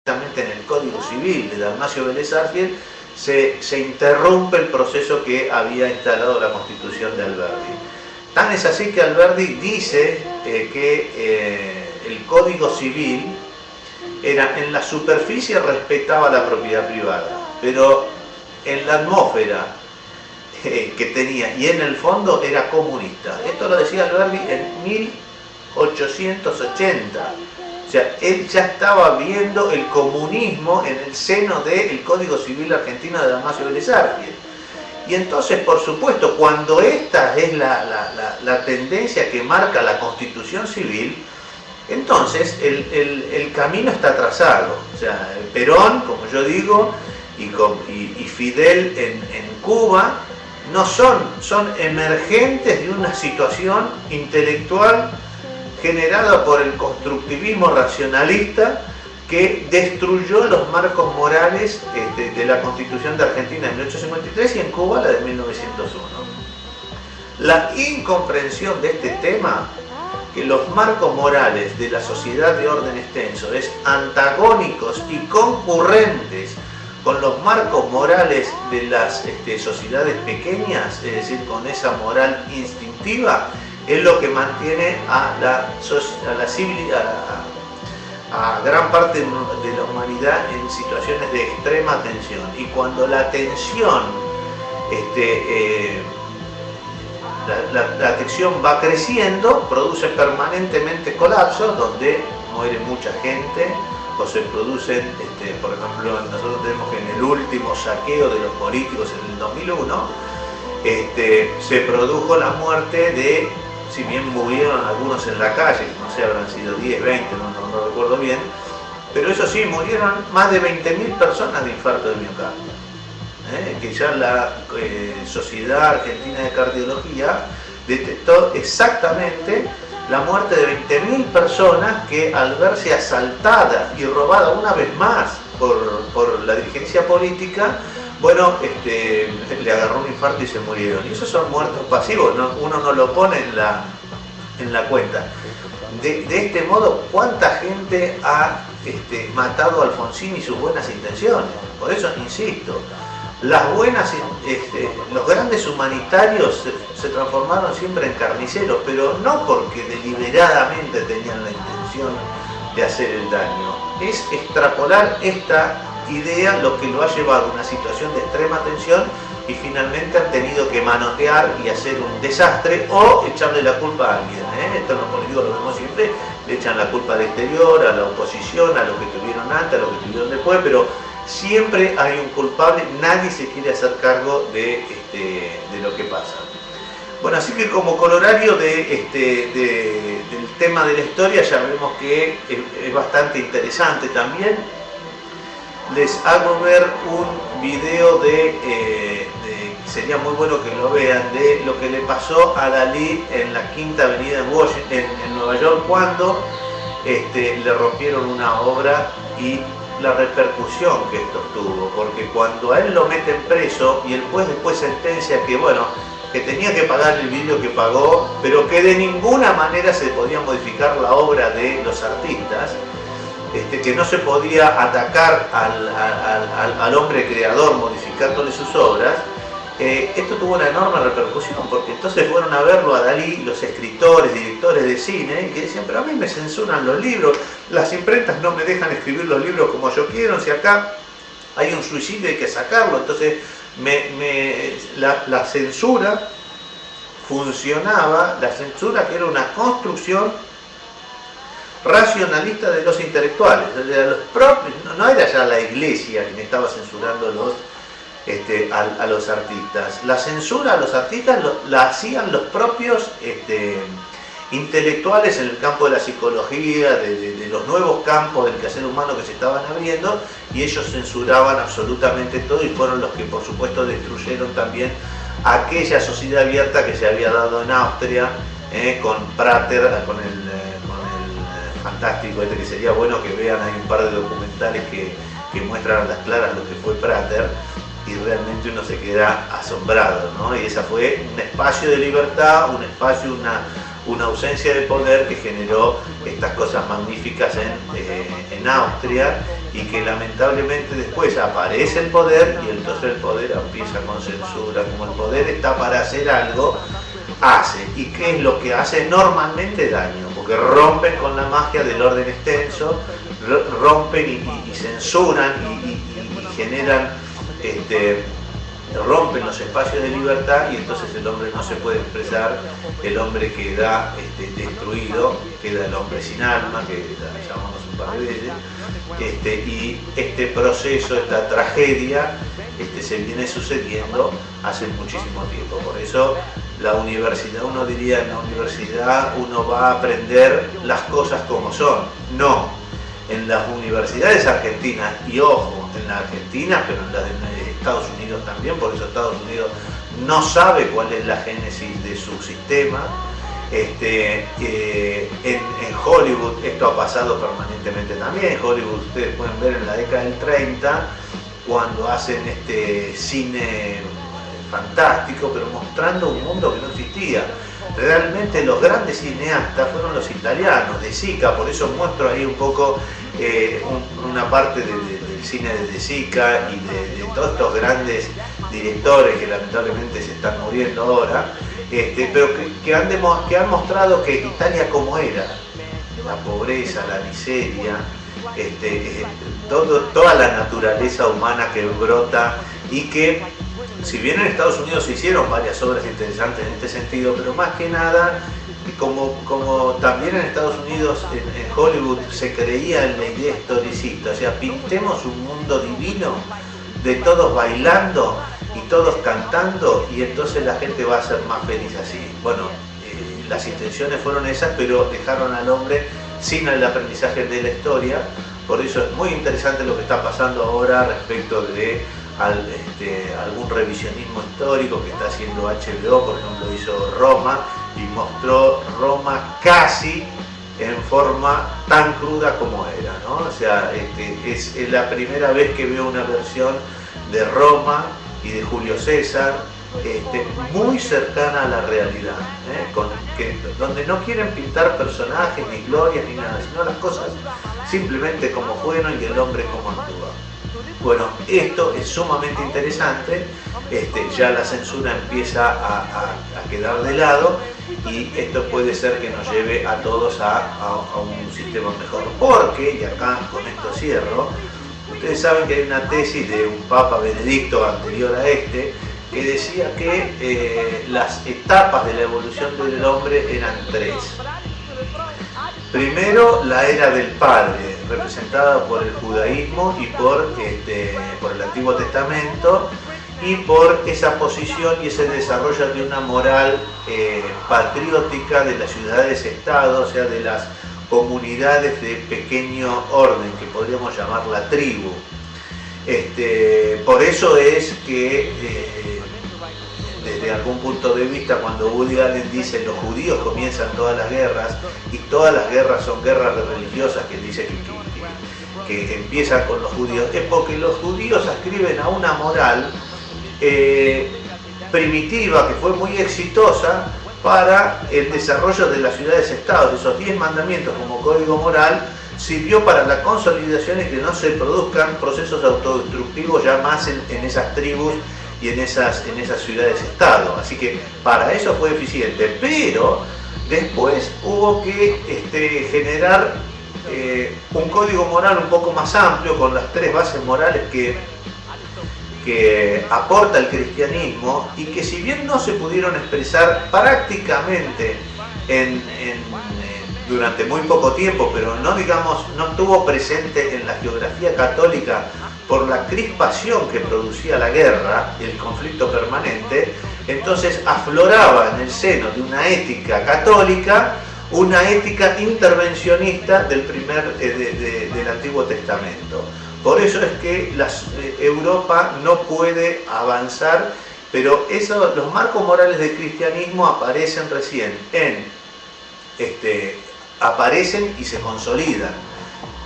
en el Código Civil de Dalmacio Vélez Arfiel se interrumpe el proceso que había instalado la Constitución de Alberdi. Tan es así que Alberdi dice que el Código Civil era, en la superficie respetaba la propiedad privada, pero en la atmósfera que tenía y en el fondo era comunista. Esto lo decía Alberdi en 1880. O sea, él ya estaba viendo el comunismo en el seno del Código Civil argentino de Dalmacio Vélez Arfiel. Y entonces, por supuesto, cuando esta es la tendencia que marca la Constitución Civil, entonces el camino está trazado. O sea, Perón, como yo digo, y Fidel en Cuba, no son emergentes de una situación intelectual generada por el constructivismo racionalista que destruyó los marcos morales de la Constitución de Argentina en 1853 y en Cuba la de 1901. La incomprensión de este tema, que los marcos morales de la sociedad de orden extenso es antagónicos y concurrentes con los marcos morales de las sociedades pequeñas, es decir, con esa moral instintiva, es lo que mantiene a gran parte de la humanidad en situaciones de extrema tensión. Y cuando la tensión, la tensión va creciendo, produce permanentemente colapsos donde muere mucha gente, o se producen, por ejemplo, nosotros tenemos que en el último saqueo de los políticos en el 2001, se produjo la muerte de, si bien murieron algunos en la calle, no sé, habrán sido 10, 20, no recuerdo bien, pero eso sí, murieron más de 20.000 personas de infarto de miocardio, que ya la Sociedad Argentina de Cardiología detectó exactamente la muerte de 20.000 personas que, al verse asaltadas y robadas una vez más por la dirigencia política, bueno, le agarró un infarto y se murieron. Y esos son muertos pasivos, ¿no? Uno no lo pone en la cuenta. De este modo, ¿cuánta gente ha matado a Alfonsín y sus buenas intenciones? Por eso insisto, los grandes humanitarios se transformaron siempre en carniceros, pero no porque deliberadamente tenían la intención de hacer el daño. Es extrapolar esta idea lo que lo ha llevado a una situación de extrema tensión y finalmente han tenido que manotear y hacer un desastre o echarle la culpa a alguien. Esto en los políticos lo vemos siempre, le echan la culpa al exterior, a la oposición, a lo que tuvieron antes, a lo que tuvieron después, pero siempre hay un culpable, nadie se quiere hacer cargo de lo que pasa. Bueno, así que como corolario del tema de la historia, ya vemos que es bastante interesante también. Les hago ver un video sería muy bueno que lo vean, de lo que le pasó a Dalí en la Quinta Avenida en Nueva York, cuando le rompieron una obra y la repercusión que esto tuvo, porque cuando a él lo meten preso y el juez después sentencia que, bueno, que tenía que pagar el vidrio que pagó, pero que de ninguna manera se podía modificar la obra de los artistas, que no se podía atacar al hombre creador modificándole sus obras, esto tuvo una enorme repercusión, porque entonces fueron a verlo a Dalí los escritores, directores de cine, que decían, pero a mí me censuran los libros, las imprentas no me dejan escribir los libros como yo quiero, si acá hay un suicidio hay que sacarlo. Entonces la censura funcionaba, la censura que era una construcción racionalista de los intelectuales, de los propios, no era ya la iglesia quien estaba censurando a los artistas. La censura a los artistas la hacían los propios intelectuales en el campo de la psicología, de los nuevos campos del quehacer humano que se estaban abriendo, y ellos censuraban absolutamente todo y fueron los que por supuesto destruyeron también aquella sociedad abierta que se había dado en Austria con Prater, con el fantástico que sería bueno que vean. Hay un par de documentales que muestran a las claras lo que fue Prater y realmente uno se queda asombrado, ¿no? Y esa fue un espacio de libertad, un espacio, una ausencia de poder que generó estas cosas magníficas en Austria, y que lamentablemente después aparece el poder y entonces el poder empieza con censura. Como el poder está para hacer algo, hace. ¿Y qué es lo que hace? Normalmente daño, porque rompen con la magia del orden extenso, rompen y censuran y generan, rompen los espacios de libertad, y entonces el hombre no se puede expresar, el hombre queda destruido, queda el hombre sin alma, que la llamamos un par de veces, y este proceso, esta tragedia, se viene sucediendo hace muchísimo tiempo. Por eso la universidad, uno diría, en la universidad uno va a aprender las cosas como son. No, en las universidades argentinas, y ojo, en la Argentina, pero en la de Estados Unidos también, por eso Estados Unidos no sabe cuál es la génesis de su sistema. En Hollywood esto ha pasado permanentemente también. En Hollywood ustedes pueden ver en la década del 30, cuando hacen cine fantástico, pero mostrando un mundo que no existía. Realmente los grandes cineastas fueron los italianos, De Sica, por eso muestro ahí un poco una parte del cine de De Sica y de todos estos grandes directores que lamentablemente se están muriendo ahora, pero que han mostrado que Italia como era, la pobreza, la miseria, toda la naturaleza humana que brota, y que si bien en Estados Unidos se hicieron varias obras interesantes en este sentido, pero más que nada, como también en Estados Unidos, en Hollywood, se creía en la idea historicista, o sea, pintemos un mundo divino de todos bailando y todos cantando, y entonces la gente va a ser más feliz así. Bueno, las intenciones fueron esas, pero dejaron al hombre sin el aprendizaje de la historia. Por eso es muy interesante lo que está pasando ahora respecto de algún revisionismo histórico que está haciendo HBO. Por ejemplo, hizo Roma y mostró Roma casi en forma tan cruda como era, ¿no? O sea, es la primera vez que veo una versión de Roma y de Julio César muy cercana a la realidad, donde no quieren pintar personajes, ni glorias, ni nada, sino las cosas simplemente como fueron y el hombre como actúa. Bueno, esto es sumamente interesante, ya la censura empieza a quedar de lado, y esto puede ser que nos lleve a todos a un sistema mejor, porque, y acá con esto cierro, ustedes saben que hay una tesis de un Papa Benedicto anterior a que decía que las etapas de la evolución del hombre eran tres. Primero, la era del Padre, representada por el judaísmo y por el Antiguo Testamento, y por esa posición y ese desarrollo de una moral patriótica de las ciudades-estado, o sea, de las comunidades de pequeño orden, que podríamos llamar la tribu. Por eso es que desde algún punto de vista, cuando Woody Allen dice los judíos comienzan todas las guerras, y todas las guerras son guerras religiosas, que dice que empiezan con los judíos, es porque los judíos ascriben a una moral primitiva que fue muy exitosa para el desarrollo de las ciudades-estados. Esos 10 mandamientos como código moral sirvió para la consolidación y que no se produzcan procesos autodestructivos ya más en esas tribus y en esas ciudades-estado. Así que para eso fue eficiente, pero después hubo que generar un código moral un poco más amplio, con las 3 bases morales que aporta el cristianismo, y que si bien no se pudieron expresar prácticamente durante muy poco tiempo, pero no estuvo presente en la geografía católica por la crispación que producía la guerra, el conflicto permanente, entonces afloraba en el seno de una ética católica una ética intervencionista del Antiguo Testamento. Por eso es que Europa no puede avanzar, pero los marcos morales del cristianismo aparecen recién, aparecen y se consolidan,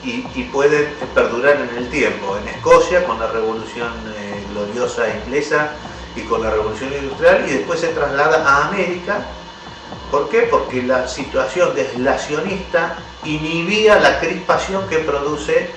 y pueden perdurar en el tiempo. En Escocia, con la Revolución Gloriosa inglesa y con la Revolución Industrial, y después se traslada a América, ¿Por qué? Porque la situación deslacionista inhibía la crispación que produce